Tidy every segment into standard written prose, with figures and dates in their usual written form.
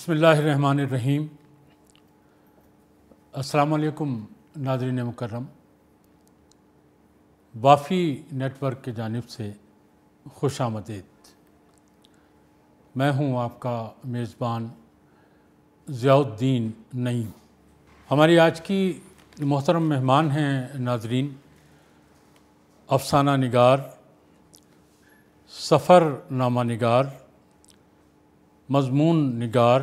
بسم اللہ الرحمن الرحیم۔ السلام علیکم ناظرین مکرم، وافی نیٹ ورک کی جانب سے خوش آمدید۔ میں ہوں آپ کا میزبان ضیاء الدین نعیم۔ ہماری آج کی محترم مہمان ہیں ناظرین افسانہ نگار، سفر نامہ نگار، مضمون نگار،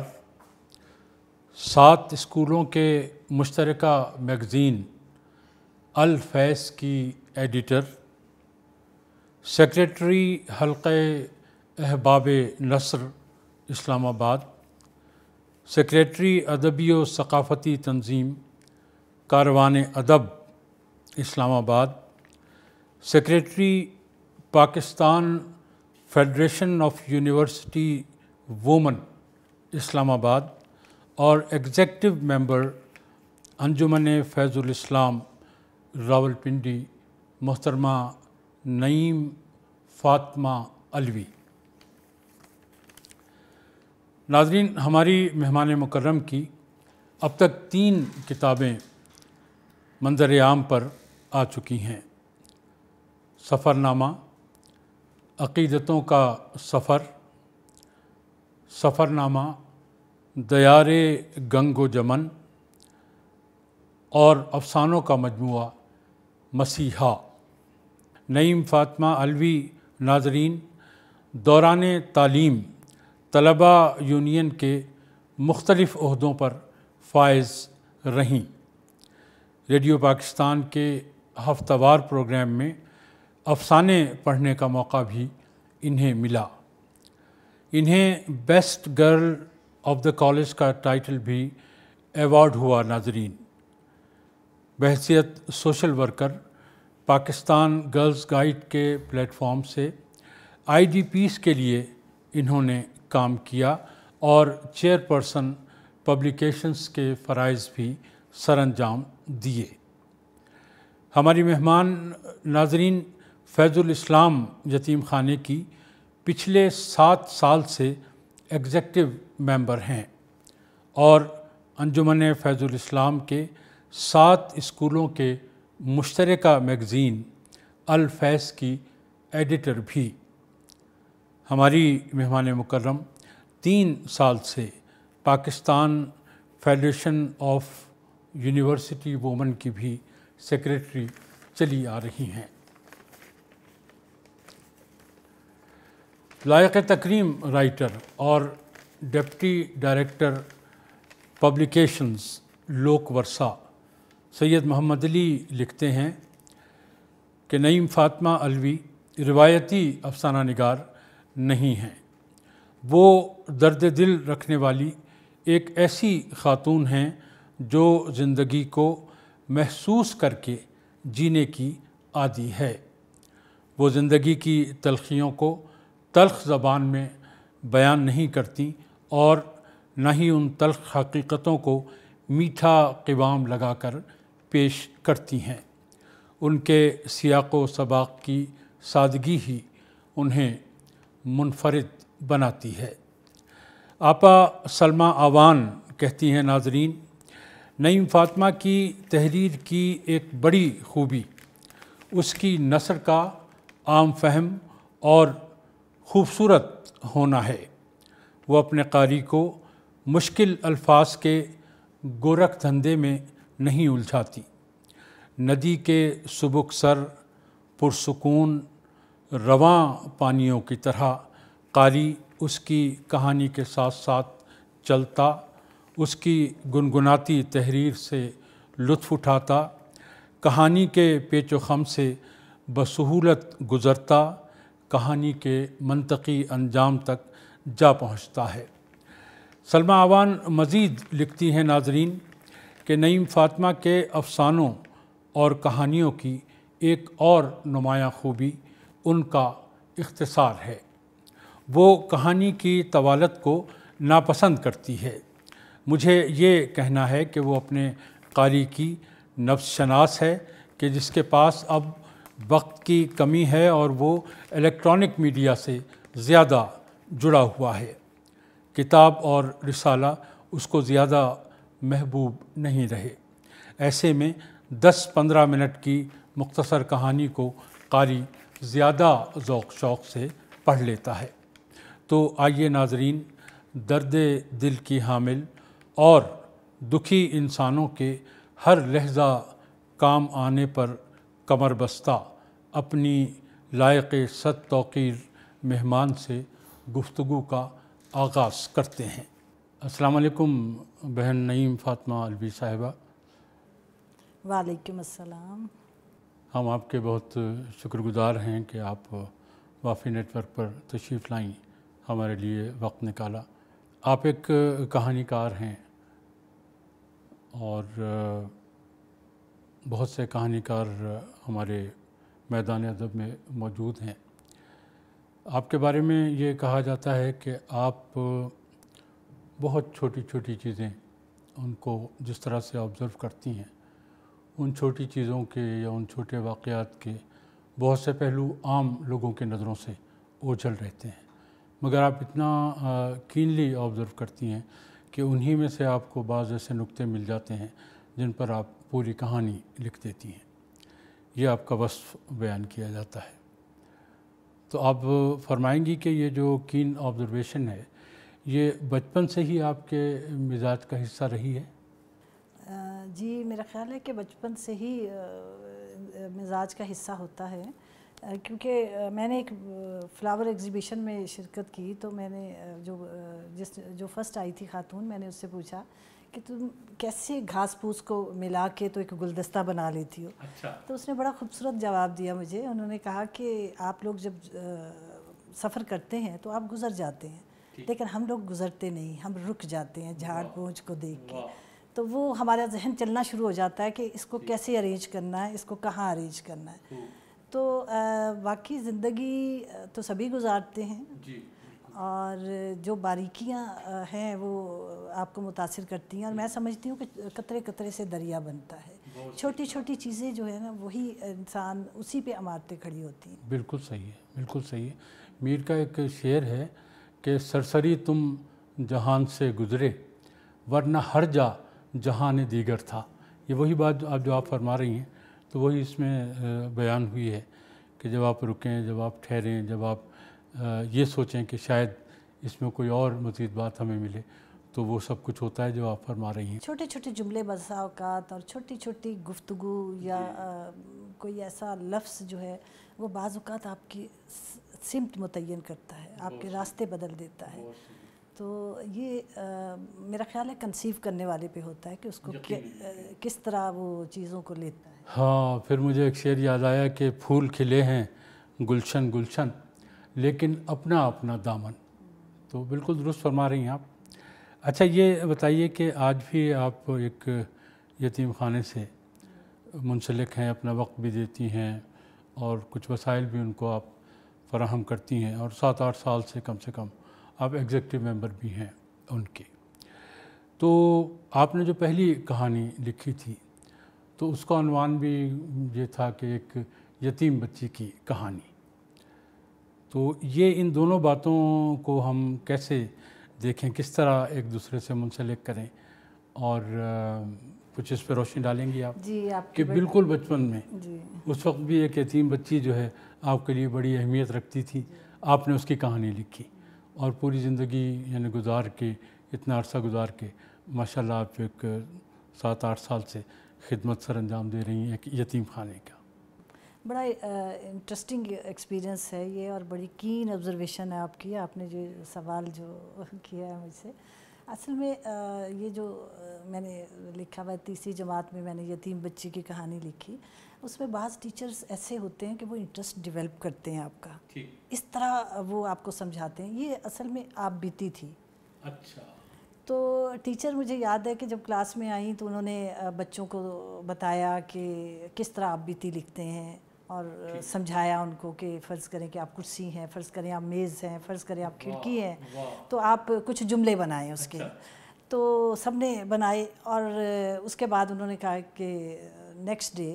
7 اسکولوں کے مشترکہ میگزین الفیض کی ایڈیٹر، سیکریٹری حلقہ احباب نثر اسلام آباد، سیکریٹری ادبی و ثقافتی تنظیم کاروان Adab Islamabad, secretary Pakistan federation of university women Islamabad اور ایگزیکٹو ممبر انجمن فیض الاسلام راولپنڈی محترمہ نعیم فاطمہ علوی۔ ناظرین، ہماری مہمان مکرم کی اب تک 3 کتابیں منظر عام پر آ چکی ہیں۔ سفر نامہ، عقیدتوں کا سفر، سفر نامہ دیار گنگ و جمن اور افسانوں کا مجموعہ مسیحا۔ نعیم فاطمہ علوی ناظرین دوران تعلیم طلبہ یونین کے مختلف عہدوں پر فائز رہیں۔ ریڈیو پاکستان کے ہفتہ وار پروگرام میں افسانے پڑھنے کا موقع بھی انہیں ملا۔ انہیں best girl of the college کا ٹائٹل بھی ایوارڈ ہوا۔ ناظرین، بحیثیت social worker Pakistan girls guide کے پلیٹ فارم سے IDPs کے لیے انہوں نے کام کیا اور چیئرپرسن پبلیکیشنز کے فرائض بھی سر انجام دیے۔ ہماری مہمان ناظرین فیض الاسلام یتیم خانے کی پچھلے 7 سال سے ایگزیکٹو ممبر ہیں اور انجمن فیض الاسلام کے 7 اسکولوں کے مشترکہ میگزین الفیض کی ایڈیٹر بھی۔ ہماری مہمان مکرم 3 سال سے Pakistan federation of university women کی بھی سیکریٹری چلی آ رہی ہیں۔ لائق تکریم رائٹر اور deputy director publications Lok Virsa Syed محمد علی لکھتے ہیں کہ نعیم فاطمہ علوی روایتی افسانہ نگار نہیں ہیں۔ وہ درد دل رکھنے والی ایک ایسی خاتون ہیں جو زندگی کو محسوس کر کے جینے کی عادی ہے۔ وہ زندگی کی تلخیوں کو تلخ زبان میں بیان نہیں کرتی اور نہ ہی ان تلخ حقیقتوں کو میٹھا قوام لگا کر پیش کرتی ہیں۔ ان کے سیاق و سباق کی سادگی ہی انہیں منفرد بناتی ہے۔ آپا سلمہ آوان کہتی ہیں ناظرین، نعیم فاطمہ کی تحریر کی ایک بڑی خوبی اس کی نثر کا عام فہم اور خوبصورت ہونا ہے۔ وہ اپنے قاری کو مشکل الفاظ کے گورکھ دھندے میں نہیں الجھاتی۔ ندی کے سبک سر پرسکون رواں پانیوں کی طرح قاری اس کی کہانی کے ساتھ ساتھ چلتا، اس کی گنگناتی تحریر سے لطف اٹھاتا، کہانی کے پیچ و خم سے بسہولت گزرتا، کہانی کے منطقی انجام تک جا پہنچتا ہے۔ سلمہ آوان مزید لکھتی ہیں ناظرین کہ نعیم فاطمہ کے افسانوں اور کہانیوں کی ایک اور نمایاں خوبی ان کا اختصار ہے۔ وہ کہانی کی طوالت کو ناپسند کرتی ہے۔ مجھے یہ کہنا ہے کہ وہ اپنے قاری کی نفس شناس ہے کہ جس کے پاس اب وقت کی کمی ہے اور وہ الیکٹرانک میڈیا سے زیادہ جڑا ہوا ہے۔ کتاب اور رسالہ اس کو زیادہ محبوب نہیں رہے۔ ایسے میں 10-15 منٹ کی مختصر کہانی کو قاری زیادہ ذوق شوق سے پڑھ لیتا ہے۔ تو آئیے ناظرین، درد دل کی حامل اور دکھی انسانوں کے ہر لحظہ کام آنے پر کمر بستہ اپنی لائق صد توقیر مہمان سے گفتگو کا آغاز کرتے ہیں۔ السلام علیکم بہن نعیم فاطمہ الوی صاحبہ۔ وعلیکم السلام۔ ہم آپ کے بہت شکر گزار ہیں کہ آپ وافی نیٹ ورک پر تشریف لائیں، ہمارے لیے وقت نکالا۔ آپ ایک کہانی کار ہیں اور بہت سے کہانی کار ہمارے میدان ادب میں موجود ہیں۔ آپ کے بارے میں یہ کہا جاتا ہے کہ آپ بہت چھوٹی چھوٹی چیزیں ان کو جس طرح سے آبزرو کرتی ہیں، ان چھوٹی چیزوں کے یا ان چھوٹے واقعات کے بہت سے پہلو عام لوگوں کے نظروں سے اوجھل رہتے ہیں، مگر آپ اتنا کینلی آبزرو کرتی ہیں کہ انہی میں سے آپ کو بعض ایسے نکتے مل جاتے ہیں جن پر آپ پوری کہانی لکھ دیتی ہیں۔ یہ آپ کا وصف بیان کیا جاتا ہے۔ تو آپ فرمائیں گی کہ یہ جو کین آبزرویشن ہے یہ بچپن سے ہی آپ کے مزاج کا حصہ رہی ہے؟ جی، میرا خیال ہے کہ بچپن سے ہی مزاج کا حصہ ہوتا ہے، کیونکہ میں نے ایک فلاور ایگزیبیشن میں شرکت کی تو میں نے جو فرسٹ آئی تھی خاتون، میں نے اس سے پوچھا کہ تم کیسے گھاس پھوس کو ملا کے تو ایک گلدستہ بنا لیتی ہو؟ تو اس نے بڑا خوبصورت جواب دیا مجھے۔ انہوں نے کہا کہ آپ لوگ جب سفر کرتے ہیں تو آپ گزر جاتے ہیں، لیکن ہم لوگ گزرتے نہیں، ہم رک جاتے ہیں جھاڑ پونچھ کو دیکھ کے۔ تو وہ ہمارا ذہن چلنا شروع ہو جاتا ہے کہ اس کو کیسے ارینج کرنا ہے، اس کو کہاں ارینج کرنا ہے۔ تو واقعی زندگی تو سبھی گزارتے ہیں، اور جو باریکیاں ہیں وہ آپ کو متاثر کرتی ہیں، اور میں سمجھتی ہوں کہ قطرے قطرے سے دریا بنتا ہے۔ چھوٹی چھوٹی چیزیں جو ہے نا وہی انسان اسی پہ عمارتیں کھڑی ہوتی ہیں۔ بالکل صحیح ہے، بالکل صحیح ہے۔ میر کا ایک شعر ہے کہ سرسری تم جہان سے گزرے ورنہ ہر جا جہان دیگر تھا۔ یہ وہی بات جو آپ فرما رہی ہیں تو وہی اس میں بیان ہوئی ہے کہ جب آپ رکیں، جب آپ ٹھہریں، جب آپ یہ سوچیں کہ شاید اس میں کوئی اور مزید بات ہمیں ملے، تو وہ سب کچھ ہوتا ہے جو آپ فرما رہی ہیں۔ چھوٹے چھوٹے جملے بسا اوقات اور چھوٹی چھوٹی گفتگو یا کوئی ایسا لفظ جو ہے وہ بعض اوقات آپ کی سمت متعین کرتا ہے، آپ کے راستے بدل دیتا ہے۔ تو یہ میرا خیال ہے کنسیو کرنے والے پہ ہوتا ہے کہ اس کو کس طرح وہ چیزوں کو لیتا ہے۔ ہاں، پھر مجھے ایک شعر یاد آیا کہ پھول کھلے ہیں گلشن گلشن لیکن اپنا اپنا دامن۔ تو بالکل درست فرما رہی ہیں آپ۔ اچھا، یہ بتائیے کہ آج بھی آپ ایک یتیم خانے سے منسلک ہیں، اپنا وقت بھی دیتی ہیں اور کچھ وسائل بھی ان کو آپ فراہم کرتی ہیں، اور 7-8 سال سے کم آپ ایگزیکٹو ممبر بھی ہیں ان کے۔ تو آپ نے جو پہلی کہانی لکھی تھی تو اس کا عنوان بھی یہ تھا کہ ایک یتیم بچی کی کہانی۔ تو یہ ان دونوں باتوں کو ہم کیسے دیکھیں، کس طرح ایک دوسرے سے منسلک کریں، اور کچھ اس پہ روشنی ڈالیں گی آپ؟ جی، آپ کہ بالکل بچپن میں جی اس وقت بھی ایک یتیم بچی جو ہے آپ کے لیے بڑی اہمیت رکھتی تھی، آپ نے اس کی کہانی لکھی، اور پوری زندگی یعنی گزار کے، اتنا عرصہ گزار کے ماشاءاللہ آپ ایک 7-8 سال سے خدمت سر انجام دے رہی ہیں ایک یتیم خانے کا۔ بڑا انٹرسٹنگ ایکسپیرینس ہے یہ، اور بڑی کین آبزرویشن ہے آپ کی۔ آپ نے جو سوال جو کیا ہے مجھ سے، اصل میں یہ جو میں نے لکھا ہوا 3ری جماعت میں میں نے یتیم بچی کی کہانی لکھی، اس میں بعض ٹیچرز ایسے ہوتے ہیں کہ وہ انٹرسٹ ڈیولپ کرتے ہیں آپ کا، اس طرح وہ آپ کو سمجھاتے ہیں۔ یہ اصل میں آپ بیتی تھی۔ اچھا۔ تو ٹیچر مجھے یاد ہے کہ جب کلاس میں آئیں تو انہوں نے بچوں کو بتایا کہ کس طرح آپ بیتی لکھتے ہیں، اور سمجھایا ان کو کہ فرض کریں کہ آپ کرسی ہیں، فرض کریں آپ میز ہیں، فرض کریں آپ کھڑکی ہیں، تو آپ کچھ جملے بنائیں اس کے۔ تو سب نے بنائے، اور اس کے بعد انہوں نے کہا کہ نیکسٹ ڈے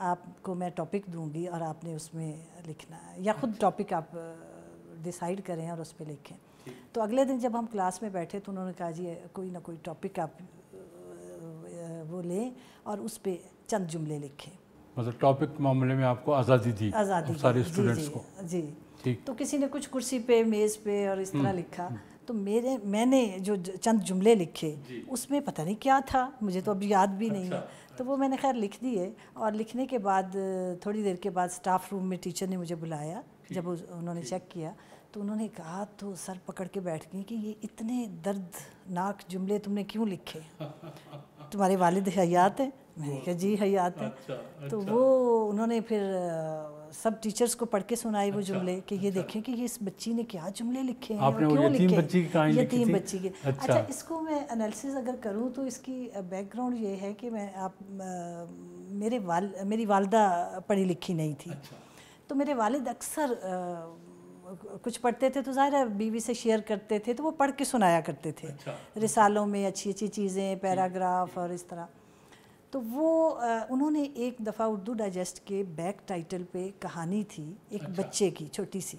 آپ کو میں ٹاپک دوں گی اور آپ نے اس میں لکھنا ہے، یا خود ٹاپک آپ ڈیسائیڈ کریں اور اس پہ لکھیں۔ تو اگلے دن جب ہم کلاس میں بیٹھے تو انہوں نے کہا جی کوئی نہ کوئی ٹاپک آپ وہ لیں اور اس پہ چند جملے لکھیں. مطلب ٹاپک کے معاملے میں آپ کو آزادی دی سارے اسٹوڈنٹس کو. جی تو کسی نے کچھ کرسی پہ میز پہ اور اس طرح لکھا. تو میں نے جو چند جملے لکھے اس میں پتہ نہیں کیا تھا, مجھے تو اب یاد بھی نہیں ہے, تو وہ میں نے خیر لکھ دیے. اور لکھنے کے بعد تھوڑی دیر کے بعد اسٹاف روم میں ٹیچر نے مجھے بلایا. جب انہوں نے چیک کیا تو انہوں نے کہا تو سر پکڑ کے بیٹھ گئی کہ یہ اتنے دردناک جملے تم نے کیوں لکھے, تمہارے والد حیات ہیں؟ میں نے کہا جی حیات ہیں. تو وہ انہوں نے پھر سب ٹیچرز کو پڑھ کے سنائے وہ جملے کہ یہ دیکھیں کہ یہ اس بچی نے کیا جملے لکھے ہیں, کیوں لکھے, یتیم بچی کے. اچھا اس کو میں انالیسس اگر کروں تو اس کی بیک گراؤنڈ یہ ہے کہ میری والدہ پڑھی لکھی نہیں تھی, تو میرے والد اکثر کچھ پڑھتے تھے تو ظاہر ہے بیوی سے شیئر کرتے تھے, تو وہ پڑھ کے سنایا کرتے تھے رسالوں میں اچھی اچھی چیزیں, پیراگراف اور اس طرح. تو وہ انہوں نے ایک دفعہ اردو ڈائجسٹ کے بیک ٹائٹل پہ کہانی تھی ایک بچے کی چھوٹی سی,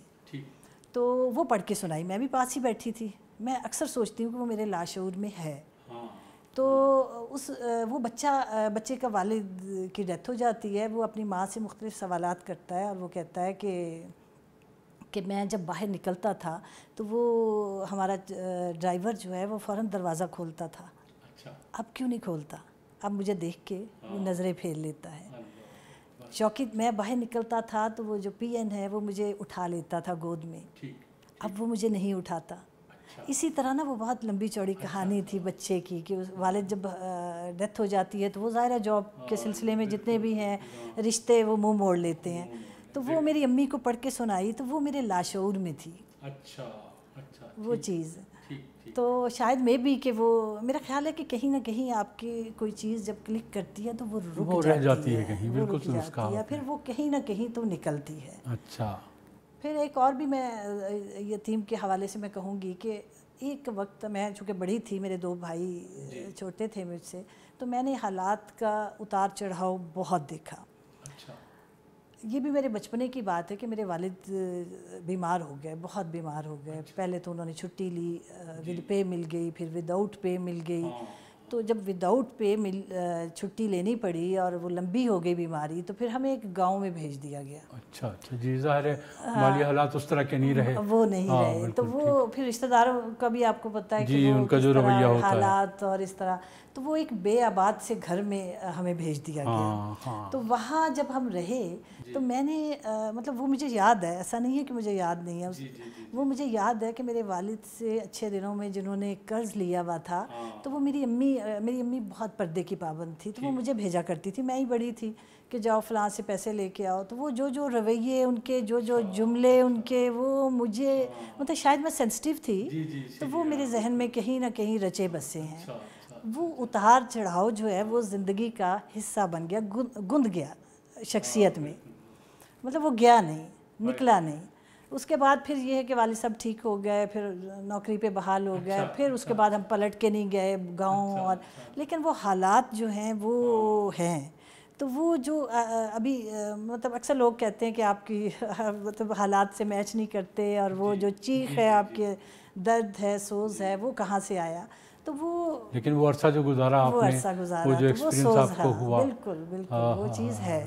تو وہ پڑھ کے سنائی. میں بھی پاس ہی بیٹھی تھی. میں اکثر سوچتی ہوں کہ وہ میرے لاشعور میں ہے. تو وہ بچے کا والد کی ڈیتھ ہو جاتی ہے. وہ اپنی ماں سے مختلف سوالات کرتا ہے اور وہ کہتا ہے کہ میں جب باہر نکلتا تھا تو وہ ہمارا ڈرائیور جو ہے وہ فوراً دروازہ کھولتا تھا, اب کیوں نہیں کھولتا, اب مجھے دیکھ کے وہ نظریں پھیر لیتا ہے. چوکی میں باہر نکلتا تھا تو وہ جو پی این ہے وہ مجھے اٹھا لیتا تھا گود میں, اب وہ مجھے نہیں اٹھاتا. اسی طرح نا وہ بہت لمبی چوڑی کہانی تھی بچے کی کہ والد جب ڈیتھ ہو جاتی ہے تو وہ ظاہر جاب کے سلسلے میں جتنے بھی ہیں رشتے وہ منہ موڑ لیتے ہیں. تو وہ میری امی کو پڑھ کے سنائی تو وہ میرے لاشعور میں تھی وہ چیز. تو شاید میں بھی کہ وہ میرا خیال ہے کہ کہیں نہ کہیں آپ کی کوئی چیز جب کلک کرتی ہے تو وہ رک جاتی ہے کہیں, بالکل درست کہا, پھر وہ کہیں نہ کہیں تو نکلتی ہے. اچھا پھر ایک اور بھی میں یتیم کے حوالے سے میں کہوں گی کہ ایک وقت میں چونکہ بڑی تھی, میرے 2 بھائی چھوٹے تھے مجھ سے, تو میں نے حالات کا اتار چڑھاؤ بہت دیکھا. یہ بھی میرے بچپنے کی بات ہے کہ میرے والد بیمار ہو گئے, بہت بیمار ہو گئے. پہلے تو انہوں نے چھٹی لی, ود پے مل گئی, پھر ود آؤٹ پے مل گئی. تو جب ود آؤٹ پے چھٹی لینی پڑی اور وہ لمبی ہو گئی بیماری تو پھر ہمیں ایک گاؤں میں بھیج دیا گیا. اچھا جی, ظاہر ہے مالی حالات اس طرح کے نہیں رہے, وہ نہیں رہے. تو وہ پھر رشتہ داروں کا بھی آپ کو پتہ ہے کہ ان کا جو رویہ ہوتا ہے حالات اور اس طرح, تو وہ ایک بے آباد سے گھر میں ہمیں بھیج دیا گیا. تو وہاں جب ہم رہے تو میں نے مطلب وہ مجھے یاد ہے, ایسا نہیں ہے کہ مجھے یاد نہیں ہے, وہ مجھے یاد ہے کہ میرے والد سے اچھے دنوں میں جنہوں نے قرض لیا ہوا تھا تو وہ میری امی بہت پردے کی پابند تھی, تو وہ مجھے بھیجا کرتی تھی. میں ہی بڑی تھی کہ جاؤ فلاں سے پیسے لے کے آؤ. تو وہ جو رویے ان کے, جو جملے ان کے, وہ مجھے مطلب شاید میں سینسٹیو تھی تو وہ میرے ذہن میں کہیں نہ کہیں رچے بسے ہیں. وہ اتار چڑھاؤ جو ہے وہ زندگی کا حصہ بن گیا, گند گیا شخصیت میں, مطلب وہ گیا نہیں, نکلا نہیں. اس کے بعد پھر یہ ہے کہ والد صاحب ٹھیک ہو گئے, پھر نوکری پہ بحال ہو گئے, پھر اس کے بعد ہم پلٹ کے نہیں گئے گاؤں, اور لیکن وہ حالات جو ہیں وہ ہیں. تو وہ جو ابھی مطلب اکثر لوگ کہتے ہیں کہ آپ کی مطلب حالات سے میچ نہیں کرتے, اور وہ جو چیخ ہے آپ کے, درد ہے, سوز ہے, وہ کہاں سے آیا. تو وہ لیکن وہ عرصہ جو گزارا آپ نے, وہ عرصہ گزارا, وہ جو ایکسپیرینس آپ کو ہوا, بالکل وہ چیز ہے,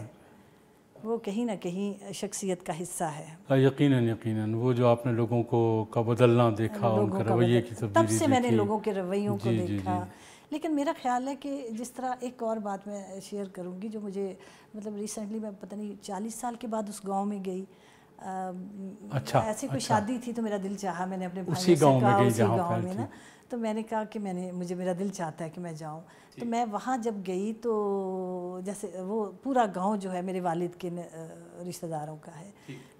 وہ کہیں نہ کہیں شخصیت کا حصہ ہے. یقیناً وہ جو آپ نے لوگوں کا بدلنا دیکھا, ان کا رویے کی تبدیلی تب سے میں نے لوگوں کے رویوں کو دیکھا. لیکن میرا خیال ہے کہ جس طرح ایک اور بات میں شیئر کروں گی جو مجھے مطلب ریسنٹلی میں پتہ نہیں 40 سال کے بعد اس گاؤں میں گئی. ایسی کوئی شادی تھی تو میرا دل چاہا, میں نے اپنے بھائی سے کہا اسی گاؤں میں نا, تو میں نے کہا کہ مجھے میرا دل چاہتا ہے کہ میں جاؤں. تو میں وہاں جب گئی تو جیسے وہ پورا گاؤں جو ہے میرے والد کے رشتہ داروں کا ہے,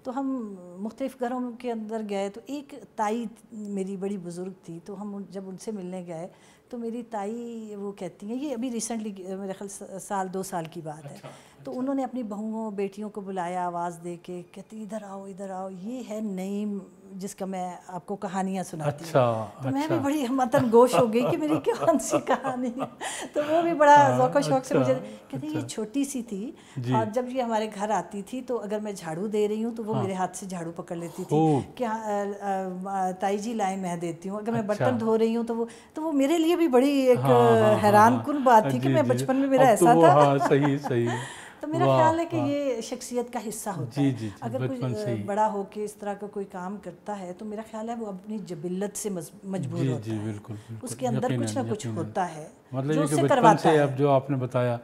تو ہم مختلف گھروں کے اندر گئے. تو ایک تائی میری بڑی بزرگ تھی, تو ہم جب ان سے ملنے گئے تو میری تائی وہ کہتی ہیں, یہ ابھی ریسنٹلی میرے خیال 2 سال کی بات ہے, تو انہوں نے اپنی بہوؤں بیٹیوں کو بلایا آواز دے کے, کہتی ادھر آؤ ادھر آؤ, یہ ہے نعیم جس کا میں آپ کو کہانیاں سناتی ہوں. اچھا تو میں بھی بڑی متن گوش ہو گئی کہ میری کون سی کہانی ہے. تو وہ بھی بڑا ذوق و شوق سے مجھے کہتے ہیں یہ چھوٹی سی تھی اور جب یہ ہمارے گھر آتی تھی تو اگر میں جھاڑو دے رہی ہوں تو وہ میرے ہاتھ سے جھاڑو پکڑ لیتی تھی کہ تائی جی لائیں میں دیتی ہوں. اگر میں برتن دھو رہی ہوں تو وہ میرے لیے بھی بڑی ایک حیران کن بات تھی کہ میں بچپن میں میرا ایسا تھا. صحیح. تو میرا خیال ہے کہ یہ شخصیت کا حصہ ہوتا ہے. اگر کوئی بڑا ہو کے اس طرح کا کوئی کام کرتا ہے تو میرا خیال ہے وہ اپنی جبلت سے مجبور ہوتا ہے. بالکل اس کے اندر کچھ نہ کچھ ہوتا ہے مطلب جو یہ اسے کہ بچپن کرواتا سے ہے. اب جو آپ نے بتایا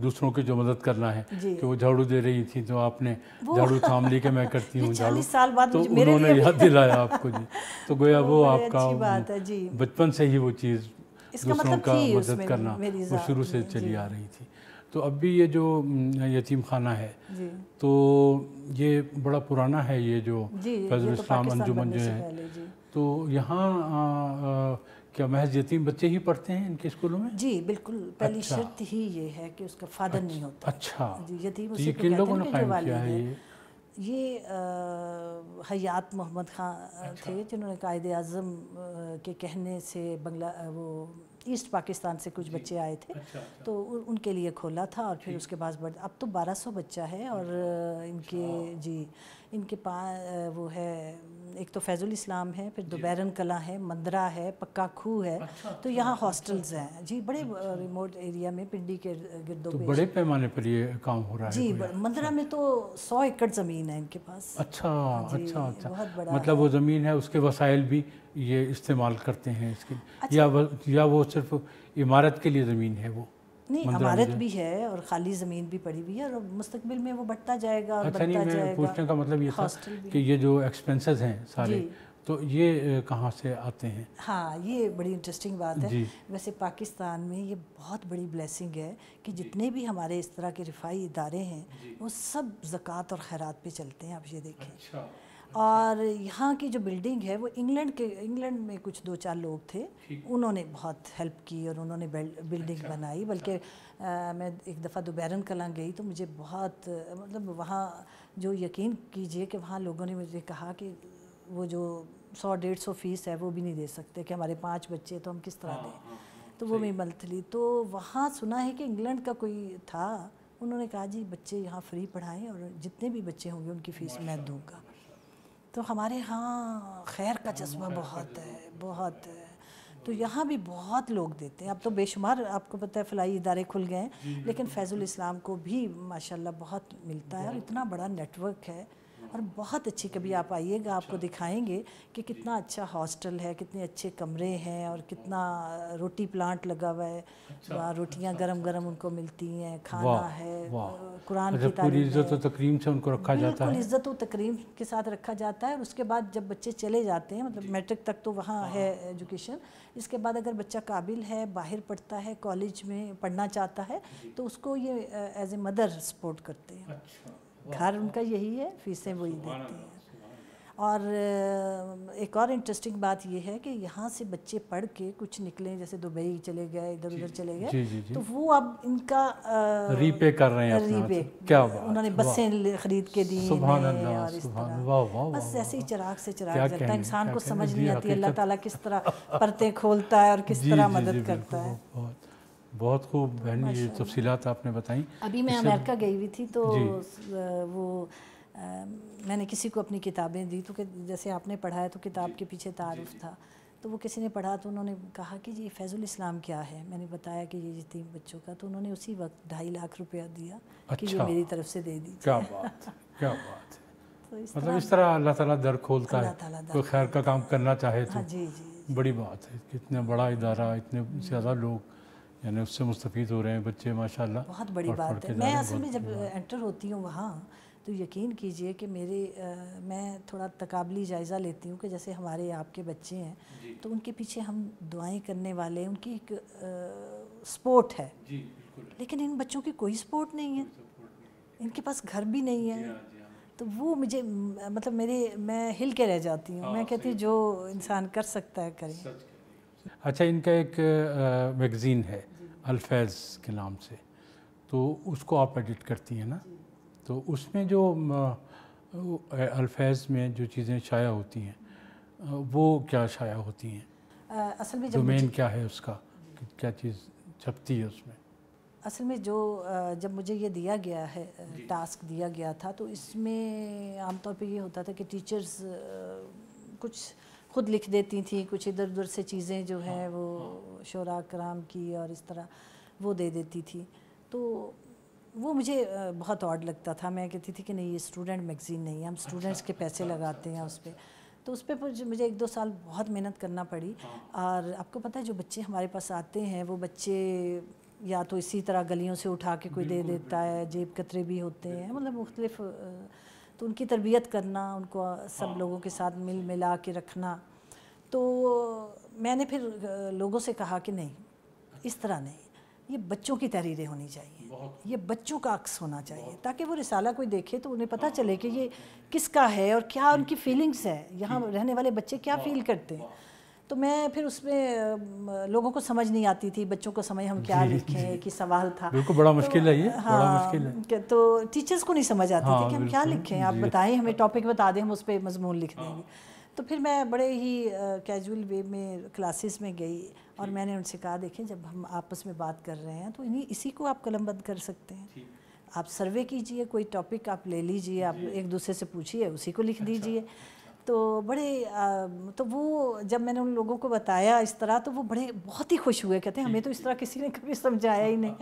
دوسروں کی جو مدد کرنا ہے کہ وہ جھاڑو دے رہی تھی تو آپ نے جھاڑو تھام لی کہ میں کرتی ہوں جھاڑو, 40 سال بعد تو انہوں نے یاد دلایا آپ کو. جی تو گویا وہ آپ کا بچپن سے ہی وہ چیز دوسروں کا مدد کرنا وہ شروع سے چلی آ رہی تھی. تو اب بھی یہ جو یتیم خانہ ہے تو یہ بڑا پرانا ہے, یہ جو فیض الاسلام انجمن جو ہے, تو یہاں کیا محض یتیم بچے ہی پڑھتے ہیں ان کے اسکولوں میں؟ جی بالکل, پہلی شرط ہی یہ ہے کہ اس کا فادر نہیں ہوتا. اچھا, جی یتیم یہ کن لوگوں نے قائم کیا ہے یہ حیات محمد خان تھے جنہوں نے قائد اعظم کے کہنے سے وہ ایسٹ پاکستان سے کچھ بچے آئے تھے تو ان کے لیے کھولا تھا اور پھر اس کے بعد اب تو 1200 بچہ ہے. اور ان کے وہ ہے ایک تو فیض الاسلام ہے, پھر دوبیرن کلاں ہے, مندرہ ہے, پکا کھو ہے. تو یہاں ہاسٹلز ہیں جی بڑے ریموٹ ایریا میں پنڈی کے گرد و پیش. بڑے پیمانے پر یہ کام ہو رہا ہے جی. مندرہ میں تو 100 ایکڑ زمین ہے ان کے پاس. اچھا, بہت بڑا مطلب وہ زمین ہے اس کے وسائل بھی یہ استعمال کرتے ہیں اس کے, یا وہ صرف عمارت کے لیے زمین ہے؟ وہ نہیں, عمارت بھی ہے اور خالی زمین بھی پڑی ہوئی ہے اور مستقبل میں وہ بڑھتا جائے گا. اچھا نہیں, میں پوچھنے کا مطلب یہ تھا کہ یہ جو ایکسپینسز ہیں سارے تو یہ کہاں سے آتے ہیں؟ ہاں, یہ بڑی انٹرسٹنگ بات ہے. ویسے پاکستان میں یہ بہت بڑی بلیسنگ ہے کہ جتنے بھی ہمارے اس طرح کے رفاعی ادارے ہیں وہ سب زکوٰۃ اور خیرات پہ چلتے ہیں. آپ یہ دیکھیں. اور یہاں کی جو بلڈنگ ہے وہ انگلینڈ میں کچھ 2-4 لوگ تھے, انہوں نے بہت ہیلپ کی اور انہوں نے بلڈنگ بنائی. بلکہ میں ایک دفعہ دوبیرن کلاں گئی تو مجھے بہت مطلب وہاں جو یقین کیجئے کہ وہاں لوگوں نے مجھے کہا کہ وہ جو 100-150 فیس ہے وہ بھی نہیں دے سکتے کہ ہمارے 5 بچے تو ہم کس طرح دیں. تو وہ بھی منتھلی. تو وہاں سنا ہے کہ انگلینڈ کا کوئی تھا, انہوں نے کہا جی بچے یہاں فری پڑھائیں اور جتنے بھی بچے ہوں گے ان کی فیس میں دوں گا. تو ہمارے ہاں خیر کا جذبہ بہت ہے. تو یہاں بھی بہت لوگ دیتے ہیں. اب تو بے شمار آپ کو پتہ ہے فلاحی ادارے کھل گئے ہیں, لیکن فیض الاسلام کو بھی ماشاءاللہ بہت ملتا ہے اور اتنا بڑا نیٹ ورک ہے اور بہت اچھی. کبھی آپ آئیے گا, آپ کو دکھائیں گے کہ کتنا اچھا ہاسٹل ہے, کتنے اچھے کمرے ہیں اور کتنا روٹی پلانٹ لگا ہوا ہے. روٹیاں گرم گرم ان کو ملتی ہیں, کھانا ہے, قرآن کی تعلیم ہے. پوری عزت و تکریم سے ان کو رکھا جاتا ہے. بالکل عزت و تکریم کے ساتھ رکھا جاتا ہے. اور اس کے بعد جب بچے چلے جاتے ہیں, مطلب میٹرک تک تو وہاں ہے ایجوکیشن, اس کے بعد اگر بچہ قابل ہے, باہر پڑھتا ہے, کالج میں پڑھنا چاہتا ہے تو اس کو یہ ایز اے مدر سپورٹ کرتے ہیں. گھر ان کا یہی ہے, فیسیں وہی دیتے ہیں. اور ایک اور انٹرسٹنگ بات یہ ہے کہ یہاں سے بچے پڑھ کے کچھ نکلیں, جیسے دبئی چلے گئے, ادھر ادھر چلے گئے, تو وہ اب ان کا ری پے کر رہے ہیں. کیا بات, انہوں نے بسیں خرید کے دی سبحان اللہ, اور اس طرح. بس ایسے ہی چراغ سے چراغ جلتا ہے. انسان کو سمجھ نہیں آتی اللہ تعالیٰ کس طرح پردے کھولتا ہے اور کس طرح مدد کرتا ہے. بہت خوب بہن, یہ تفصیلات آپ نے بتائیں. ابھی میں امریکہ گئی ہوئی تھی تو وہ میں نے کسی کو اپنی کتابیں دی, تو کہ جیسے آپ نے پڑھا ہے تو کتاب کے پیچھے تعارف تھا, تو وہ کسی نے پڑھا تو انہوں نے کہا کہ جی فیض الاسلام کیا ہے. میں نے بتایا کہ یہ یتیم بچوں کا, تو انہوں نے اسی وقت 2.5 لاکھ روپیہ دیا کہ یہ میری طرف سے دے دیجیے. کیا بات ہے. مطلب اس طرح اللہ تعالیٰ در کھولتا ہے, کوئی خیر کا کام کرنا چاہے تو بڑی بات ہے. اتنا بڑا ادارہ, اتنے زیادہ لوگ یعنی اس سے مستفید ہو رہے ہیں بچے, ماشاءاللہ بہت بڑی بات ہے. میں اصل میں جب انٹر ہوتی ہوں وہاں تو یقین کیجئے کہ میں تھوڑا تقابلی جائزہ لیتی ہوں کہ جیسے ہمارے آپ کے بچے ہیں تو ان کے پیچھے ہم دعائیں کرنے والے, ان کی ایک سپورٹ ہے. لیکن ان بچوں کی کوئی سپورٹ نہیں ہے, ان کے پاس گھر بھی نہیں ہے. تو وہ مجھے مطلب میں ہل کے رہ جاتی ہوں. میں کہتی ہوں جو انسان کر سکتا ہے کریں. اچھا, ان کا ایک میگزین ہے الفیض کے نام سے, تو اس کو آپ ایڈٹ کرتی ہیں نا, تو اس میں جو الفاظ میں جو چیزیں شائع ہوتی ہیں وہ کیا شائع ہوتی ہیں؟ اصل میں ڈومین کیا ہے اس کا، کیا چیز چھپتی ہے اس میں؟ اصل میں جب مجھے یہ دیا گیا ہے ٹاسک دیا گیا تھا تو اس میں عام طور پہ یہ ہوتا تھا کہ ٹیچرز کچھ خود لکھ دیتی تھیں، کچھ ادھر ادھر سے چیزیں جو ہیں وہ شعراء کرام کی اور اس طرح وہ دے دیتی تھی، تو وہ مجھے بہت آڈ لگتا تھا. میں کہتی تھی کہ نہیں، یہ اسٹوڈنٹ میگزین نہیں ہے، ہم اسٹوڈنٹس کے پیسے لگاتے ہیں اس پہ. تو اس پہ مجھے 1-2 سال بہت محنت کرنا پڑی. اور آپ کو پتہ ہے جو بچے ہمارے پاس آتے ہیں وہ بچے یا تو اسی طرح گلیوں سے اٹھا کے کوئی دے دیتا ہے، جیب کترے بھی ہوتے ہیں، مطلب مختلف. تو ان کی تربیت کرنا، ان کو سب لوگوں کے ساتھ مل ملا کے رکھنا. تو میں نے پھر لوگوں سے کہا کہ نہیں، اس طرح نہیں، یہ بچوں کی تحریریں ہونی چاہیے، یہ بچوں کا عکس ہونا چاہیے، تاکہ وہ رسالہ کوئی دیکھے تو انہیں پتہ چلے کہ یہ کس کا ہے اور کیا ان کی فیلنگز ہے، یہاں رہنے والے بچے کیا فیل کرتے ہیں. تو میں پھر اس میں لوگوں کو سمجھ نہیں آتی تھی، بچوں کو سمجھ ہم کیا لکھیں کہ سوال تھا. بالکل بڑا مشکل ہے یہ، بڑا مشکل ہے. تو ٹیچرز کو نہیں سمجھ آتی تھی کہ ہم کیا لکھیں، آپ بتائیں، ہمیں ٹاپک بتا دیں، ہم اس پہ مضمون لکھ دیں گے. تو پھر میں بڑے ہی کیجول وے میں کلاسز میں گئی اور میں نے ان سے کہا دیکھیں جب ہم آپس میں بات کر رہے ہیں تو اسی کو آپ قلم بند کر سکتے ہیں. آپ سروے کیجئے، کوئی ٹاپک آپ لے لیجئے، آپ ایک دوسرے سے پوچھئے، اسی کو لکھ دیجئے. تو تو وہ جب میں نے ان لوگوں کو بتایا اس طرح تو وہ بہت ہی خوش ہوئے، کہتے ہیں ہمیں تو اس طرح کسی نے کبھی سمجھایا ہی نہیں.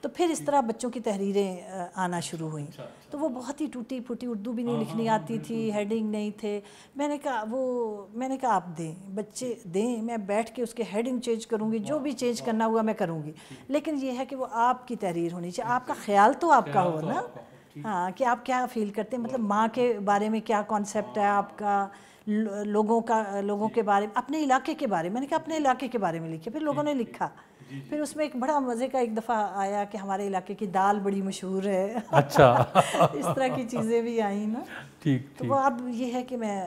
تو پھر اس طرح بچوں کی تحریریں آنا شروع ہوئیں. تو وہ بہت ہی ٹوٹی پھوٹی، اردو بھی نہیں لکھنی آتی تھی، ہیڈنگ نہیں تھے. میں نے کہا آپ دیں، بچے دیں، میں بیٹھ کے اس کے ہیڈنگ چینج کروں گی، جو بھی چینج کرنا ہوا میں کروں گی. لیکن یہ ہے کہ وہ آپ کی تحریر ہونی چاہیے، آپ کا خیال تو آپ کا ہو نا. ہاں، کہ آپ کیا فیل کرتے ہیں، مطلب ماں کے بارے میں کیا کانسیپٹ ہے آپ کا، لوگوں کے بارے میں، اپنے علاقے کے بارے میں. میں نے کہا اپنے علاقے کے بارے میں لکھے. پھر لوگوں نے لکھا. پھر اس میں ایک بڑا مزے کا ایک دفعہ آیا کہ ہمارے علاقے کی دال بڑی مشہور ہے. اچھا. اس طرح کی چیزیں بھی آئیں نا. ٹھیک. تو وہ اب یہ ہے کہ میں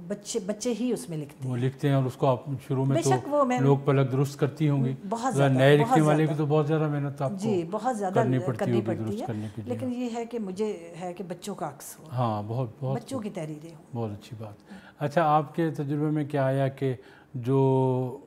بچے ہی اس میں لکھتے ہیں. وہ لکھتے ہیں اور اس کو آپ شروع میں بے شک تو لوگ پلک درست کرتی ہوں گی. بہت زیادہ، نئے لکھنے والے کی تو بہت زیادہ محنت آپ کو جی بہت زیادہ کرنی پڑتی ہے. کرنے کے لیے. لیکن یہ ہے کہ مجھے ہے کہ بچوں کا عکس ہو. ہاں، بہت بچوں کی تحریریں ہوں. بہت اچھی بات. اچھا، آپ کے تجربے میں کیا آیا کہ جو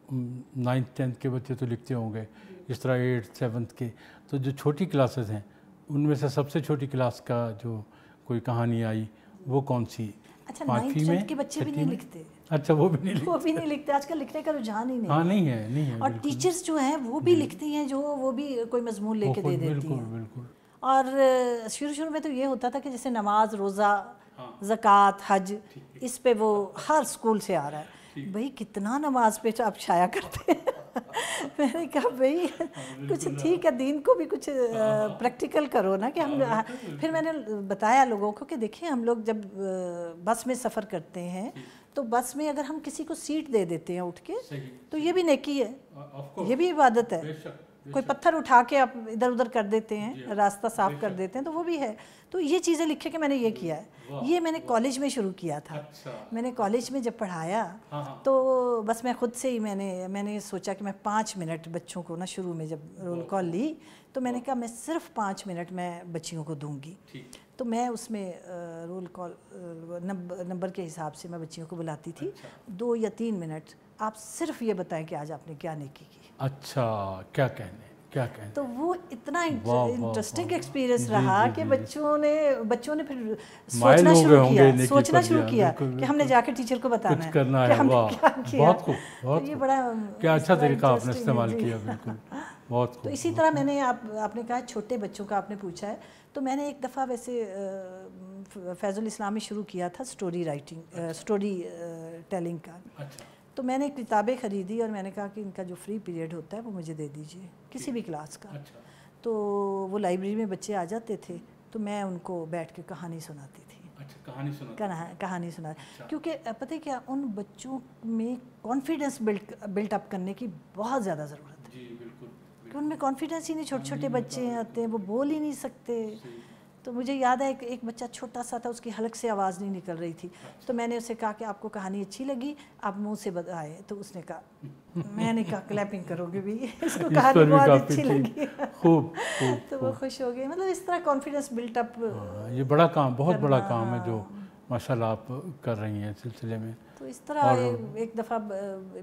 9th 10th کے بچے تو لکھتے ہوں گے، اس طرح 8th 7th کے، تو جو چھوٹی کلاسز ہیں ان میں سے سب سے چھوٹی کلاس کا جو کوئی کہانی آئی وہ کون سی؟ اچھا، 9th 10th کے بچے بھی نہیں لکھتے. اچھا، وہ بھی نہیں لکھتے. آج کل لکھنے کا رجحان ہی نہیں. ہاں، نہیں ہے. اور ٹیچرز جو ہیں وہ بھی لکھتی ہیں، جو وہ بھی کوئی مضمون لے کے دے دیتی ہیں. بالکل. اور شروع میں تو یہ ہوتا تھا کہ جیسے نماز، روزہ، زکوٰۃ، حج، اس پہ وہ ہر سکول سے آ رہا ہے. بھئی کتنا نماز پہ آپ شائع کرتے ہیں. میں نے کہا بھئی کچھ ٹھیک ہے، دین کو بھی کچھ پریکٹیکل کرو نا. کہ ہم پھر میں نے بتایا لوگوں کو کہ دیکھیں ہم لوگ جب بس میں سفر کرتے ہیں تو بس میں اگر ہم کسی کو سیٹ دے دیتے ہیں اٹھ کے تو یہ بھی نیکی ہے، یہ بھی عبادت ہے. کوئی پتھر اٹھا کے آپ ادھر ادھر کر دیتے ہیں، راستہ صاف کر دیتے ہیں، تو وہ بھی ہے. تو یہ چیزیں لکھے کہ میں نے یہ کیا ہے. یہ میں نے کالج میں شروع کیا تھا. میں نے کالج میں جب پڑھایا تو بس میں خود سے ہی میں نے سوچا کہ میں 5 منٹ بچوں کو نا، شروع میں جب رول کال لی تو میں نے کہا میں صرف 5 منٹ میں بچیوں کو دوں گی. تو میں اس میں رول کال نمبر کے حساب سے میں بچیوں کو بلاتی تھی. 2 یا 3 منٹ آپ صرف یہ بتائیں کہ آج آپ نے کیا نیکی کی. اچھا، کیا کہنے. تو وہ اتنا انٹرسٹنگ ایکسپیرینس رہا کہ بچوں نے پھر سوچنا شروع کیا کہ ہم نے جا کے ٹیچر کو بتانا ہے کہ ہم نے کیا کیا. بہت یہ بڑا کیا اچھا طریقہ آپ نے استعمال کیا. بالکل بہت. تو اسی طرح میں نے آپ نے کہا چھوٹے بچوں کا آپ نے پوچھا ہے، تو میں نے ایک دفعہ ویسے فیض الاسلام میں شروع کیا تھا اسٹوری ٹیلنگ کا. تو میں نے کتابیں خریدی اور میں نے کہا کہ ان کا جو فری پیریڈ ہوتا ہے وہ مجھے دے دیجئے کسی بھی کلاس کا. تو وہ لائبریری میں بچے آ جاتے تھے تو میں ان کو بیٹھ کے کہانی سناتی تھی. کہانی سنا. کیونکہ پتہ ہے کیا، ان بچوں میں کانفیڈنس بلٹ اپ کرنے کی بہت زیادہ ضرورت ہے. کہ ان میں کانفیڈنس ہی نہیں. چھوٹے بچے آتے ہیں وہ بول ہی نہیں سکتے. تو مجھے یاد ہے ایک بچہ چھوٹا سا تھا, اس کی حلق سے آواز نہیں نکل رہی تھی, تو میں نے اسے کہا کہ آپ کو کہانی اچھی لگی, آپ منہ سے بتائیں. تو اس نے کہا, میں نے کہا کلیپنگ کرو گے بھی, اس کو کہانی بہت اچھی لگی. خوب تو وہ خوش ہو گئی. مطلب اس طرح کانفیڈنس بلٹ اپ. یہ بڑا کام, بہت بڑا کام ہے جو ماشاء اللہ آپ کر رہی ہیں اس سلسلے میں. تو اس طرح ایک دفعہ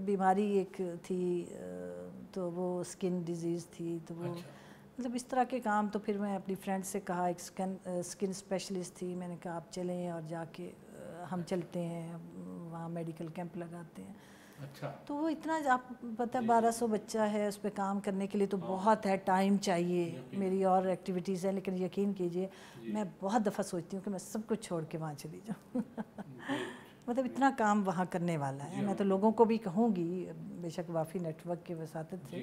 بیماری ایک تھی, تو وہ اسکن ڈیزیز تھی, تو وہ مطلب اس طرح کے کام. تو پھر میں اپنی فرینڈ سے کہا, ایک اسکن اسپیشلسٹ تھی, میں نے کہا آپ چلیں اور جا کے ہم چلتے ہیں وہاں میڈیکل کیمپ لگاتے ہیں. تو وہ اتنا, آپ پتہ ہے 1200 بچہ ہے, اس پہ کام کرنے کے لیے تو بہت ہے, ٹائم چاہیے. میری اور ایکٹیویٹیز ہیں, لیکن یقین کیجئے میں بہت دفعہ سوچتی ہوں کہ میں سب کچھ چھوڑ کے وہاں چلی جاؤں. مطلب اتنا کام وہاں کرنے والا ہے. میں تو لوگوں کو بھی کہوں گی, بے شک وافی نیٹ ورک کے وساطت سے,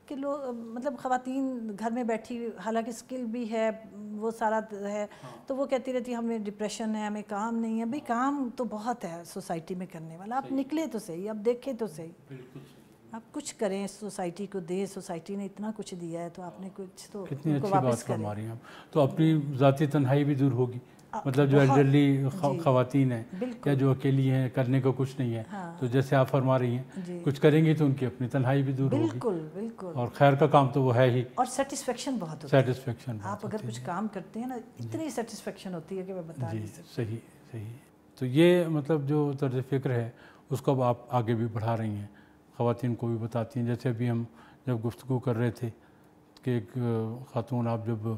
کہ لوگ مطلب خواتین گھر میں بیٹھی, حالانکہ اسکل بھی ہے, وہ سارا ہے, تو وہ کہتی رہتی ہمیں ڈپریشن ہے, ہمیں کام نہیں ہے. بھئی کام تو بہت ہے سوسائٹی میں کرنے والا. آپ نکلے تو صحیح, آپ دیکھیں تو صحیح, آپ کچھ کریں, سوسائٹی کو دیں. سوسائٹی نے اتنا کچھ دیا ہے, تو آپ نے کچھ تو کتنی اچھی بات فرما رہی ہیں آپ. تو اپنی ذاتی تنہائی بھی دور ہوگی, مطلب جو ایلڈرلی خواتین ہیں یا جو اکیلی ہیں, کرنے کو کچھ نہیں ہے, تو جیسے آپ فرما رہی ہیں کچھ کریں گی تو ان کی اپنی تنہائی بھی دور ہوگی. بالکل بالکل. اور خیر کا کام تو وہ ہے ہی, اور سیٹسفیکشن بہت ہوتی ہے. سیٹسفیکشن آپ اگر کچھ کام کرتے ہیں نا, اتنی سیٹسفیکشن ہوتی ہے کہ میں بتا نہیں سکتی. صحیح صحیح. تو یہ مطلب جو طرز فکر ہے اس کو اب آپ آگے بھی بڑھا رہی ہیں, خواتین کو بھی بتاتی ہیں. جیسے ابھی ہم جب گفتگو کر رہے تھے کہ ایک خاتون, آپ جب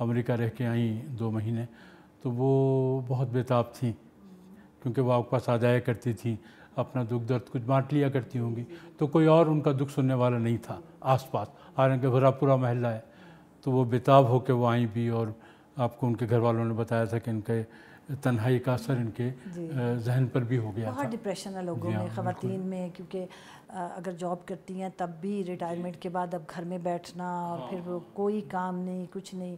امریکہ رہ کے آئیں 2 مہینے, تو وہ بہت بےتاب تھیں, کیونکہ وہ آپ کے پاس آ جایا کرتی تھیں, اپنا دکھ درد کچھ بانٹ لیا کرتی ہوں گی, تو کوئی اور ان کا دکھ سننے والا نہیں تھا آس پاس, حالانکہ بھرا پورا محلہ ہے. تو وہ بےتاب ہو کے وہ آئیں بھی, اور آپ کو ان کے گھر والوں نے بتایا تھا کہ ان کے تنہائی کا اثر ان کے ذہن پر بھی ہو گیا تھا. بہت ڈپریشن ہے لوگوں میں, خواتین میں, کیونکہ اگر جاب کرتی ہیں تب بھی ریٹائرمنٹ کے بعد اب گھر میں بیٹھنا, اور پھر وہ کوئی کام نہیں, کچھ نہیں.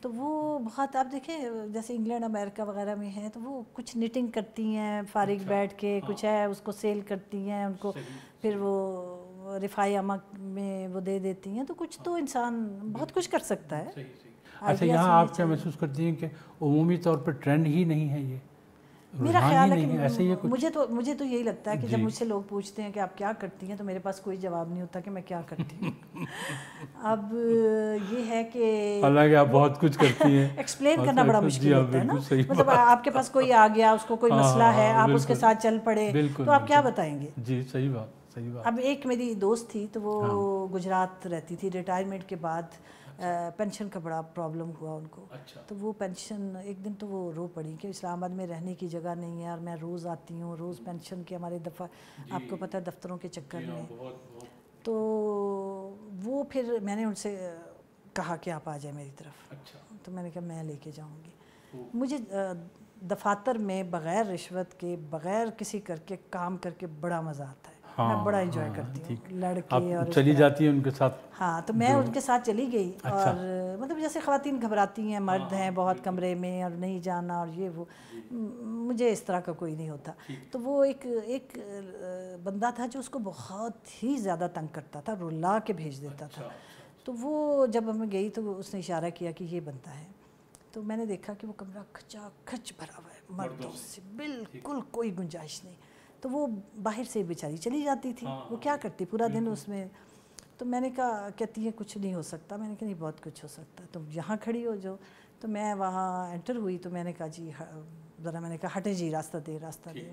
تو وہ بہت, آپ دیکھیں جیسے انگلینڈ امریکہ وغیرہ میں ہیں, تو وہ کچھ نیٹنگ کرتی ہیں فارغ بیٹھ کے, کچھ ہے اس کو سیل کرتی ہیں, ان کو پھر وہ رفائی عامہ میں وہ دے دیتی ہیں. تو کچھ تو انسان بہت کچھ کر سکتا ہے. اچھا, یہاں آپ کیا محسوس کرتی ہیں کہ عمومی طور پر ٹرینڈ ہی نہیں ہے یہ, میرا خیال ہے کہ مجھے تو یہی لگتا ہے کہ جب مجھ سے لوگ پوچھتے ہیں کہ آپ کیا کرتی ہیں, تو میرے پاس کوئی جواب نہیں ہوتا کہ میں کیا کرتی ہوں. اب یہ ہے کہ حالانکہ آپ بہت کچھ کرتی ہیں, ایکسپلین کرنا بڑا مشکل ہوتا ہے نا. مطلب آپ کے پاس کوئی آ گیا, اس کو کوئی مسئلہ ہے, آپ اس کے ساتھ چل پڑے, تو آپ کیا بتائیں گے. جی صحیح بات, صحیح بات. اب ایک میری دوست تھی, تو وہ گجرات رہتی تھی, ریٹائرمنٹ کے بعد پینشن کا بڑا پرابلم ہوا ان کو. تو وہ پینشن, ایک دن تو وہ رو پڑی کہ اسلام آباد میں رہنے کی جگہ نہیں ہے, اور میں روز آتی ہوں, روز پینشن کے ہمارے دفعہ, آپ کو پتہ ہے دفتروں کے چکر میں. تو وہ پھر میں نے ان سے کہا کہ آپ آ جائیں میری طرف. تو میں نے کہا میں لے کے جاؤں گی. مجھے دفاتر میں بغیر رشوت کے, بغیر کسی کر کے کام کر کے بڑا مزہ آتا ہے. میں بڑا انجوائے کرتی ہوں, لڑکے اور چلی جاتی ہیں ان کے ساتھ. ہاں, تو میں ان کے ساتھ چلی گئی. اور مطلب جیسے خواتین گھبراتی ہیں, مرد ہیں بہت کمرے میں, اور نہیں جانا, اور یہ وہ, مجھے اس طرح کا کوئی نہیں ہوتا. تو وہ ایک بندہ تھا جو اس کو بہت ہی زیادہ تنگ کرتا تھا, رلا کے بھیج دیتا تھا. تو وہ جب ہمیں گئی تو اس نے اشارہ کیا کہ یہ بنتا ہے. تو میں نے دیکھا کہ وہ کمرہ کھچا کھچ بھرا ہوا ہے مردوں سے, بالکل کوئی گنجائش نہیں. تو وہ باہر سے بیچاری چلی جاتی تھی, وہ کیا کرتی پورا دن اس میں. تو میں نے کہا, کہتی ہے کچھ نہیں ہو سکتا. میں نے کہا نہیں, بہت کچھ ہو سکتا, تم یہاں کھڑی ہو جو. تو میں وہاں انٹر ہوئی, تو میں نے کہا جی ذرا, میں نے کہا ہٹے جی, راستہ دے.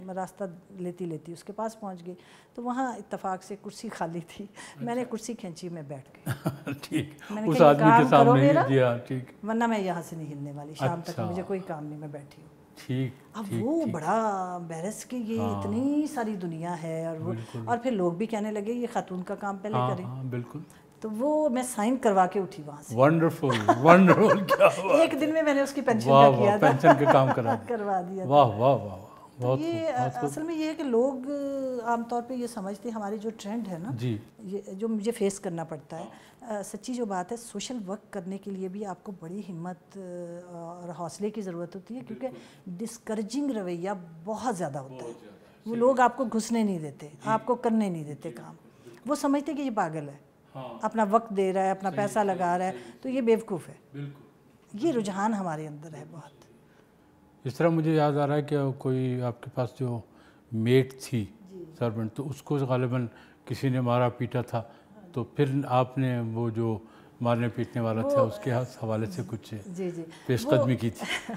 میں راستہ لیتی اس کے پاس پہنچ گئی. تو وہاں اتفاق سے کرسی خالی تھی, میں نے کرسی کھینچی, میں بیٹھ گئی. ٹھیک, میں نے کہا کام کرو میرا, ورنہ میں یہاں سے نہیں ہلنے والی, شام تک مجھے کوئی کام نہیں, میں بیٹھی ہوں. اب وہ بڑا بیرس کہ یہ اتنی ساری دنیا ہے, اور پھر لوگ بھی کہنے لگے یہ خاتون کا کام پہلے کریں. بالکل. تو وہ میں سائن کروا کے اٹھی وہاں سے. Wonderful wonderful. ایک دن میں نے اس کی پینشن کا کیا تھا, پینشن کا کام کروا دیا. واہ واہ واہ. تو یہ اصل میں یہ ہے کہ لوگ عام طور پہ یہ سمجھتے ہیں, ہماری جو ٹرینڈ ہے نا, یہ جو مجھے فیس کرنا پڑتا ہے, سچی جو بات ہے, سوشل ورک کرنے کے لیے بھی آپ کو بڑی ہمت اور حوصلے کی ضرورت ہوتی ہے, کیونکہ ڈسکریجنگ رویہ بہت زیادہ ہوتا ہے. وہ لوگ آپ کو گھسنے نہیں دیتے, آپ کو کرنے نہیں دیتے کام. وہ سمجھتے کہ یہ پاگل ہے, اپنا وقت دے رہا ہے, اپنا پیسہ لگا رہا ہے, تو یہ بیوقوف ہے. یہ رجحان ہمارے اندر ہے بہت. اس طرح مجھے یاد آ رہا ہے کہ کوئی آپ کے پاس جو میٹ تھی سرونٹ، تو اس کو غالباً کسی نے مارا پیٹا تھا، تو پھر آپ نے وہ جو مارنے پیٹنے والا تھا اس کے حوالے سے کچھ پیش قدمی کی تھی.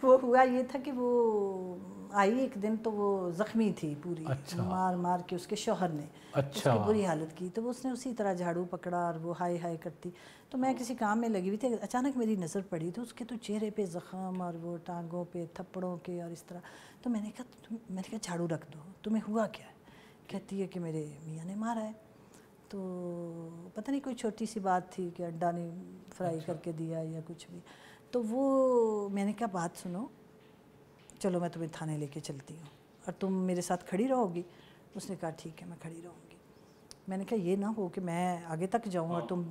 وہ ہوا یہ تھا کہ وہ آئی ایک دن تو وہ زخمی تھی پوری، مار مار کے اس کے شوہر نے اس کی بری حالت کی، تو اس نے اسی طرح جھاڑو پکڑا اور وہ ہائے ہائے کرتی. تو میں کسی کام میں لگی ہوئی تھی، اچانک میری نظر پڑی تو اس کے تو چہرے پہ زخم اور وہ ٹانگوں پہ تھپڑوں کے اور اس طرح. تو میں نے کہا جھاڑو رکھ دو، تمہیں ہوا کیا ہے؟ کہتی ہے کہ میرے میاں نے مارا ہے. تو پتہ نہیں کوئی چھوٹی سی بات تھی کہ انڈا نے فرائی کر کے دیا یا کچھ بھی. تو وہ میں نے کہا بات سنو، چلو میں تمہیں تھانے لے کے چلتی ہوں اور تم میرے ساتھ کھڑی رہو گی. اس نے کہا ٹھیک ہے میں کھڑی رہوں گی. میں نے کہا یہ نہ ہو کہ میں آگے تک جاؤں اور تم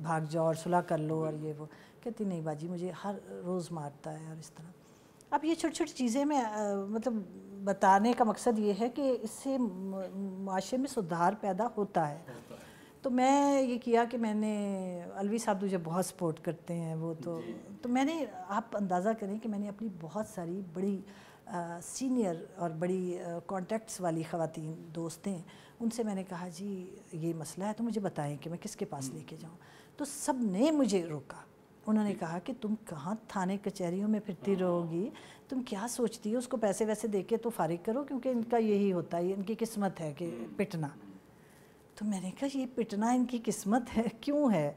بھاگ جاؤ اور صلح کر لو اور یہ وہ. کہتی نہیں باجی مجھے ہر روز مارتا ہے اور اس طرح. اب یہ چھوٹی چھوٹی چیزیں میں مطلب بتانے کا مقصد یہ ہے کہ اس سے معاشرے میں سدھار پیدا ہوتا ہے. تو میں یہ کیا کہ میں نے الوی صاحب مجھے بہت سپورٹ کرتے ہیں وہ تو میں نے، آپ اندازہ کریں کہ میں نے اپنی بہت ساری بڑی سینئر اور بڑی کانٹیکٹس والی خواتین دوستیں، ان سے میں نے کہا جی یہ مسئلہ ہے تو مجھے بتائیں کہ میں کس کے پاس لے کے جاؤں. تو سب نے مجھے روکا. انہوں نے کہا کہ تم کہاں تھانے کچہریوں میں پھرتی رہو گی، تم کیا سوچتی ہو، اس کو پیسے ویسے دے کے تو فارغ کرو، کیونکہ ان کا یہی ہوتا ہے، ان کی قسمت ہے کہ پٹنا. تو میں نے کہا یہ پٹنا ان کی قسمت ہے کیوں ہے؟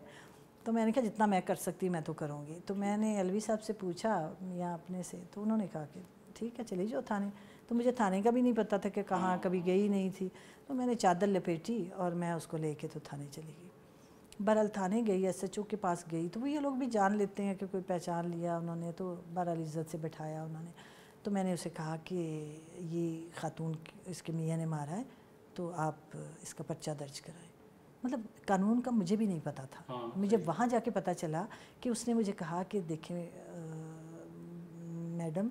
تو میں نے کہا جتنا میں کر سکتی میں تو کروں گی. تو میں نے الوی صاحب سے پوچھا یا اپنے سے، تو انہوں نے کہا کہ ٹھیک ہے چلی جاؤ تھانے. تو مجھے تھانے کا بھی نہیں پتہ تھا کہ کہاں، کبھی گئی نہیں تھی. تو میں نے چادر لپیٹی اور میں اس کو لے کے تو تھانے چلی گئی. بہرحال تھانے گئی، ایس ایچ او کے پاس گئی تو وہ یہ لوگ بھی جان لیتے ہیں کہ کوئی پہچان لیا انہوں نے، تو بہرحال عزت سے بٹھایا انہوں نے. تو میں نے اسے کہا کہ یہ خاتون اس کے میاں نے مارا ہے تو آپ اس کا پرچہ درج کرائیں. مطلب قانون کا مجھے بھی نہیں پتہ تھا. مجھے وہاں جا کے پتہ چلا کہ اس نے مجھے کہا کہ دیکھیں میڈم،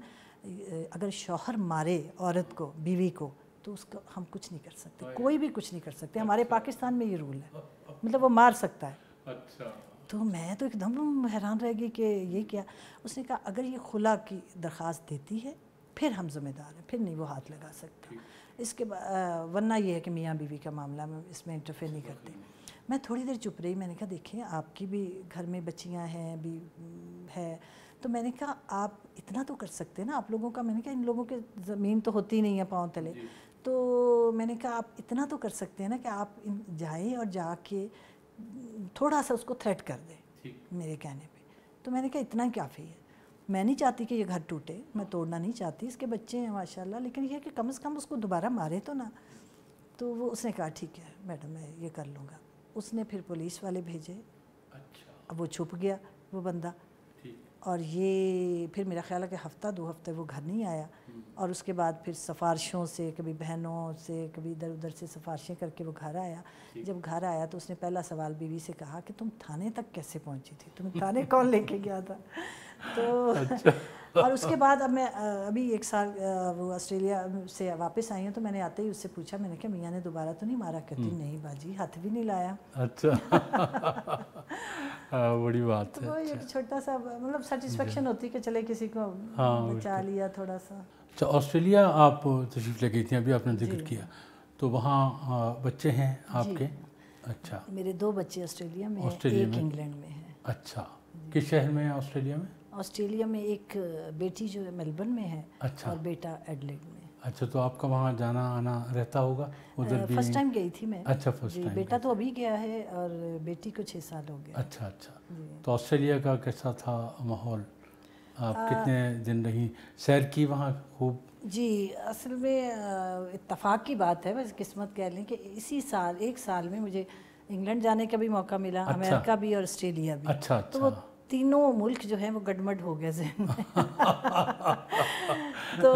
اگر شوہر مارے عورت کو، بیوی کو، تو اس کا ہم کچھ نہیں کر سکتے، کوئی بھی کچھ نہیں کر سکتے. ہمارے پاکستان میں یہ رول ہے، مطلب وہ مار سکتا ہے. تو میں تو ایک دم حیران رہ گئی کہ یہ کیا. اس نے کہا اگر یہ خلا کی درخواست دیتی ہے پھر ہم ذمہ دار ہیں، پھر نہیں وہ ہاتھ لگا سکتا. اس کے ورنہ یہ ہے کہ میاں بیوی کا معاملہ میں اس میں انٹرفیئر نہیں کرتے. میں تھوڑی دیر چپ رہی. میں نے کہا دیکھیں آپ کی بھی گھر میں بچیاں ہیں بھی ہے، تو میں نے کہا آپ اتنا تو کر سکتے ہیں نا آپ لوگوں کا. میں نے کہا ان لوگوں کے زمین تو ہوتی نہیں ہے پاؤں تلے. تو میں نے کہا آپ اتنا تو کر سکتے ہیں نا کہ آپ جائیں اور جا کے تھوڑا سا اس کو تھریٹ کر دیں میرے کہنے پہ. تو میں نے کہا اتنا ہی کافی ہے. میں نہیں چاہتی کہ یہ گھر ٹوٹے، میں توڑنا نہیں چاہتی، اس کے بچے ہیں ماشاءاللہ، لیکن یہ کہ کم از کم اس کو دوبارہ مارے تو نا. تو وہ اس نے کہا ٹھیک ہے میڈم میں یہ کر لوں گا. اس نے پھر پولیس والے بھیجے. اب وہ چھپ گیا وہ بندہ، اور یہ پھر میرا خیال ہے کہ ہفتہ 2 ہفتے وہ گھر نہیں آیا. اور اس کے بعد پھر سفارشوں سے، کبھی بہنوں سے، کبھی ادھر ادھر سے سفارشیں کر کے وہ گھر آیا. جب گھر آیا تو اس نے پہلا سوال بیوی سے کہا کہ تم تھانے تک کیسے پہنچی تھی، تمہیں تھانے کون لے کے گیا تھا؟ تو اور اس کے بعد اب میں ابھی 1 سال وہ آسٹریلیا سے واپس آئی ہوں تو میں نے آتے ہی اس سے پوچھا، میں نے کہا میاں نے دوبارہ تو نہیں مارا؟ کہتی نہیں باجی ہاتھ بھی نہیں لایا. اچھا بڑی بات ہے. تو وہ ایک چھوٹا سا مطلب سیٹسفیکشن ہوتی کہ چلے کسی کو بچا لیا تھوڑا سا. اچھا آسٹریلیا آپ تشریف لے گئی تھیں، ابھی آپ نے ذکر کیا، تو وہاں بچے ہیں آپ کے؟ اچھا میرے 2 بچے آسٹریلیا میں ہیں، ایک انگلینڈ میں ہے. اچھا کس شہر میں ہے آسٹریلیا میں؟ آسٹریلیا میں ایک بیٹی جو ہے میلبرن میں ہے اور بیٹا ایڈلیڈ میں. اچھا تو آپ کا وہاں جانا آنا رہتا ہوگا ادھر بھی؟ فرسٹ ٹائم گئی تھی میں. اچھا فرسٹ ٹائم. بیٹا تو ابھی گیا ہے اور بیٹی کو 6 سال ہو گیا. اچھا اچھا. تو آسٹریلیا کا کیسا تھا ماحول؟ آپ کتنے دن رہیں، سیر کی وہاں خوب؟ جی اصل میں اتفاق کی بات ہے، بس قسمت کہہ لیں کہ اسی سال 1 سال میں مجھے انگلینڈ جانے کا بھی موقع ملا، امریکہ بھی اور آسٹریلیا بھی. تو وہ تینوں ملک جو ہیں وہ گڈمڈ ہو گئے ذہن میں. تو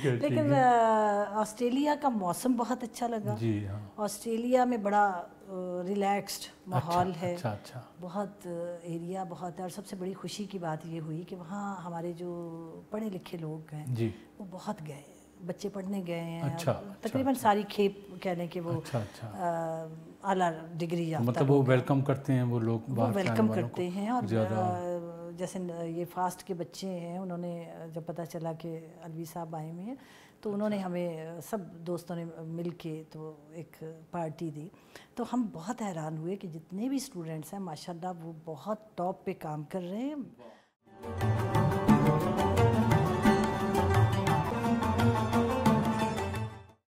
لیکن آسٹریلیا کا موسم بہت اچھا لگا. آسٹریلیا میں بڑا ریلیکسڈ ماحول ہے، بہت ایریا بہت ہے. اور سب سے بڑی خوشی کی بات یہ ہوئی کہ وہاں ہمارے جو پڑھے لکھے لوگ ہیں وہ بہت گئے، بچے پڑھنے گئے ہیں. تقریباً ساری کھیپ کہہ لیں کہ وہ اعلیٰ ڈگری یافتہ، مطلب وہ ویلکم کرتے ہیں وہ لوگ، وہ ویلکم کرتے ہیں. اور جیسے یہ فاسٹ کے بچے ہیں، انہوں نے جب پتہ چلا کہ الوی صاحب آئے ہوئے ہیں تو انہوں نے ہمیں سب دوستوں نے مل کے تو ایک پارٹی دی، تو ہم بہت حیران ہوئے کہ جتنے بھی اسٹوڈنٹس ہیں ماشاءاللہ وہ بہت ٹاپ پہ کام کر رہے ہیں.